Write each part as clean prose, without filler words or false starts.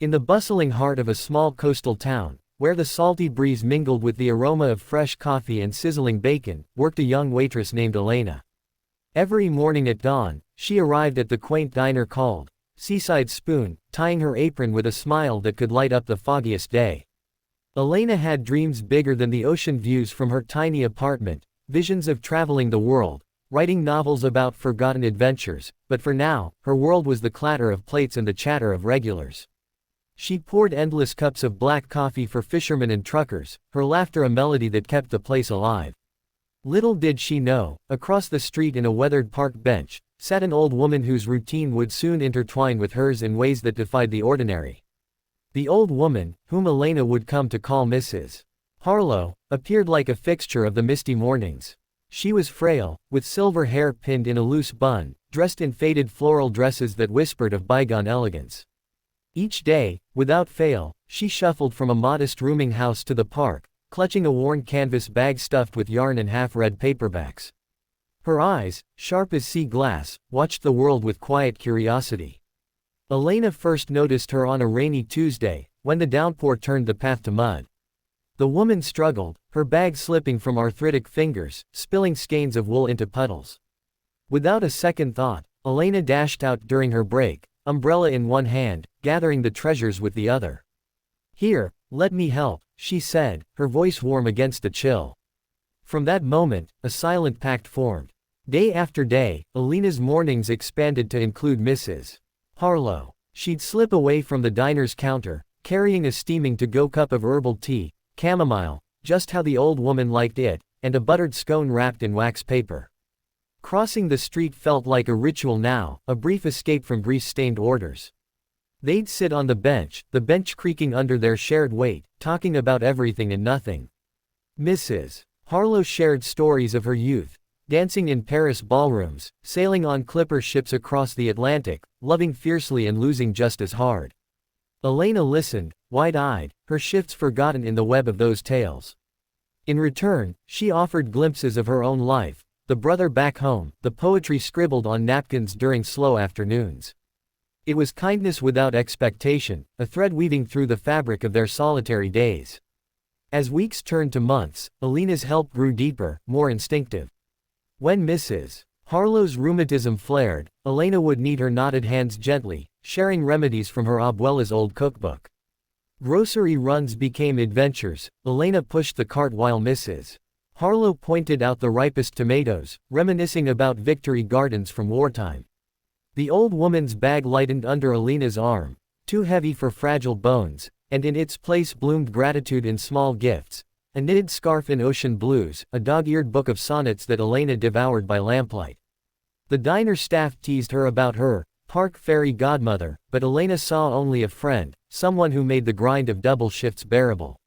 In the bustling heart of a small coastal town, where the salty breeze mingled with the aroma of fresh coffee and sizzling bacon, worked a young waitress named Elena. Every morning at dawn, she arrived at the quaint diner called Seaside Spoon, tying her apron with a smile that could light up the foggiest day. Elena had dreams bigger than the ocean views from her tiny apartment, visions of traveling the world, writing novels about forgotten adventures, but for now, her world was the clatter of plates and the chatter of regulars. She poured endless cups of black coffee for fishermen and truckers, her laughter a melody that kept the place alive. Little did she know, across the street in a weathered park bench, sat an old woman whose routine would soon intertwine with hers in ways that defied the ordinary. The old woman, whom Elena would come to call Mrs. Harlow, appeared like a fixture of the misty mornings. She was frail, with silver hair pinned in a loose bun, dressed in faded floral dresses that whispered of bygone elegance. Each day, without fail, she shuffled from a modest rooming house to the park, clutching a worn canvas bag stuffed with yarn and half-read paperbacks. Her eyes, sharp as sea glass, watched the world with quiet curiosity. Elena first noticed her on a rainy Tuesday, when the downpour turned the path to mud. The woman struggled, her bag slipping from arthritic fingers, spilling skeins of wool into puddles. Without a second thought, Elena dashed out during her break, umbrella in one hand, gathering the treasures with the other. "Here, let me help," she said, her voice warm against the chill. From that moment, a silent pact formed. Day after day, Elena's mornings expanded to include Mrs. Harlow. She'd slip away from the diner's counter, carrying a steaming to-go cup of herbal tea, chamomile, just how the old woman liked it, and a buttered scone wrapped in wax paper. Crossing the street felt like a ritual now, a brief escape from grease-stained orders. They'd sit on the bench creaking under their shared weight, talking about everything and nothing. Mrs. Harlow shared stories of her youth, dancing in Paris ballrooms, sailing on clipper ships across the Atlantic, loving fiercely and losing just as hard. Elena listened, wide-eyed, her shifts forgotten in the web of those tales. In return, she offered glimpses of her own life, the brother back home, the poetry scribbled on napkins during slow afternoons. It was kindness without expectation, a thread weaving through the fabric of their solitary days. As weeks turned to months, Elena's help grew deeper, more instinctive. When Mrs. Harlow's rheumatism flared, Elena would knead her knotted hands gently, sharing remedies from her abuela's old cookbook. Grocery runs became adventures. Elena pushed the cart while Mrs. Harlow pointed out the ripest tomatoes, reminiscing about victory gardens from wartime. The old woman's bag lightened under Elena's arm, too heavy for fragile bones, and in its place bloomed gratitude in small gifts, a knitted scarf in ocean blues, a dog-eared book of sonnets that Elena devoured by lamplight. The diner staff teased her about her park fairy godmother, but Elena saw only a friend, someone who made the grind of double shifts bearable.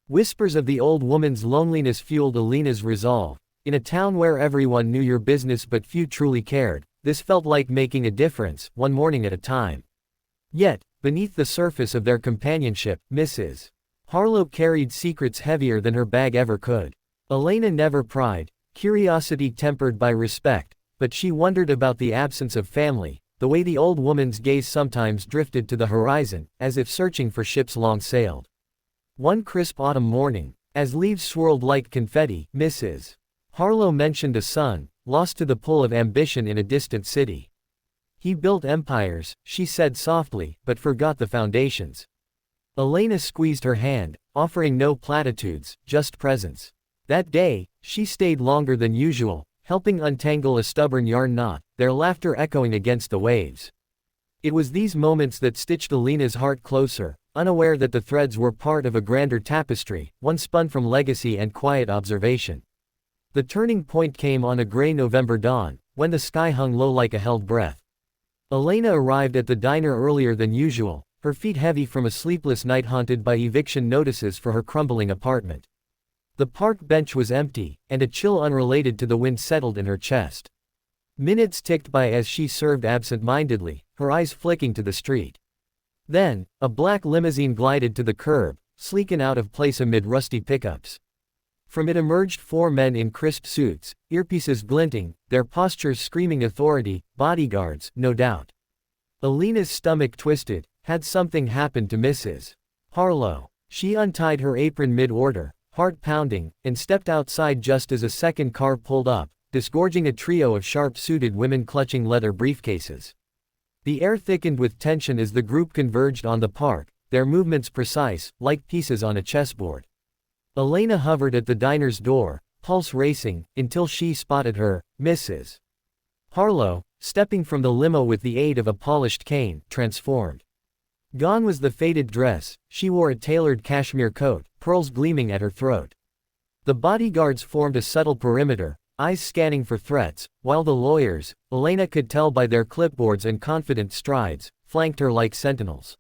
Whispers of the old woman's loneliness fueled Elena's resolve. In a town where everyone knew your business but few truly cared, this felt like making a difference, one morning at a time. Yet, beneath the surface of their companionship, Mrs. Harlow carried secrets heavier than her bag ever could. Elena never pried, curiosity tempered by respect, but she wondered about the absence of family, the way the old woman's gaze sometimes drifted to the horizon, as if searching for ships long sailed. One crisp autumn morning, as leaves swirled like confetti, Mrs. Harlow mentioned a son, lost to the pull of ambition in a distant city. He built empires, she said softly, but forgot the foundations. Elena squeezed her hand, offering no platitudes, just presence. That day, she stayed longer than usual, helping untangle a stubborn yarn knot, their laughter echoing against the waves. It was these moments that stitched Elena's heart closer, unaware that the threads were part of a grander tapestry, one spun from legacy and quiet observation. The turning point came on a gray November dawn, when the sky hung low like a held breath. Elena arrived at the diner earlier than usual, her feet heavy from a sleepless night haunted by eviction notices for her crumbling apartment. The park bench was empty, and a chill unrelated to the wind settled in her chest. Minutes ticked by as she served absent-mindedly, her eyes flicking to the street. Then, a black limousine glided to the curb, sleek and out of place amid rusty pickups. From it emerged four men in crisp suits, earpieces glinting, their postures screaming authority, bodyguards, no doubt. Elena's stomach twisted, Had something happened to Mrs. Harlow? She untied her apron mid-order, heart pounding, and stepped outside just as a second car pulled up, disgorging a trio of sharp-suited women clutching leather briefcases. The air thickened with tension as the group converged on the park, their movements precise, like pieces on a chessboard. Elena hovered at the diner's door, pulse racing, until she spotted her, Mrs. Harlow, stepping from the limo with the aid of a polished cane, transformed. Gone was the faded dress, she wore a tailored cashmere coat, pearls gleaming at her throat. The bodyguards formed a subtle perimeter, eyes scanning for threats, while the lawyers, Elena could tell by their clipboards and confident strides, flanked her like sentinels.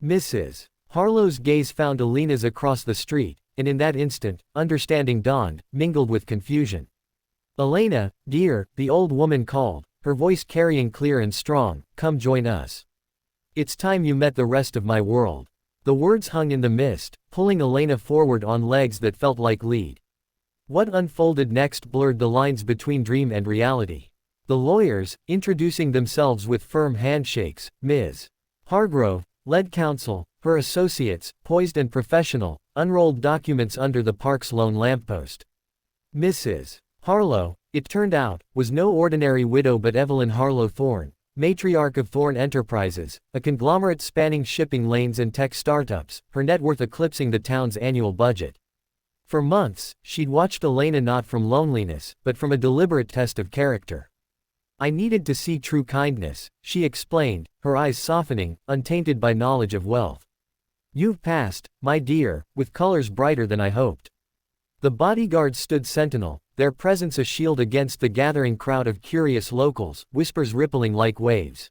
Mrs. Harlow's gaze found Elena's across the street, and in that instant, understanding dawned, mingled with confusion. "Elena, dear," the old woman called, her voice carrying clear and strong, "come join us. It's time you met the rest of my world." The words hung in the mist, pulling Elena forward on legs that felt like lead. What unfolded next blurred the lines between dream and reality. The lawyers, introducing themselves with firm handshakes, Ms. Hargrove, led counsel, her associates, poised and professional, unrolled documents under the park's lone lamppost. Mrs. Harlow, it turned out, was no ordinary widow but Evelyn Harlow Thorne, matriarch of Thorne Enterprises, a conglomerate spanning shipping lanes and tech startups, her net worth eclipsing the town's annual budget. For months, she'd watched Elena not from loneliness, but from a deliberate test of character. "I needed to see true kindness," she explained, her eyes softening, untainted by knowledge of wealth. "You've passed, my dear, with colors brighter than I hoped." The bodyguards stood sentinel, their presence a shield against the gathering crowd of curious locals, whispers rippling like waves.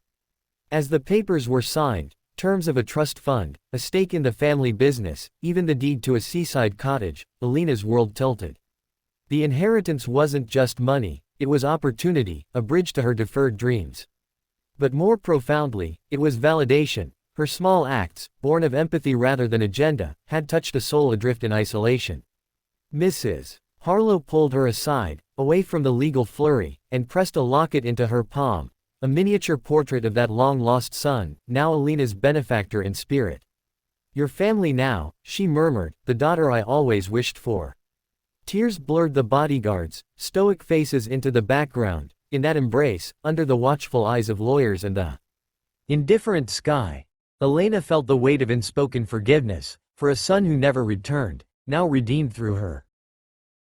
As the papers were signed, terms of a trust fund, a stake in the family business, even the deed to a seaside cottage, Elena's world tilted. The inheritance wasn't just money, it was opportunity, a bridge to her deferred dreams. But more profoundly, it was validation. Her small acts, born of empathy rather than agenda, had touched a soul adrift in isolation. Mrs. Harlow pulled her aside, away from the legal flurry, and pressed a locket into her palm, a miniature portrait of that long-lost son, now Elena's benefactor in spirit. "Your family now," she murmured, "the daughter I always wished for." Tears blurred the bodyguards' stoic faces into the background, in that embrace, under the watchful eyes of lawyers and the indifferent sky. Elena felt the weight of unspoken forgiveness, for a son who never returned, now redeemed through her.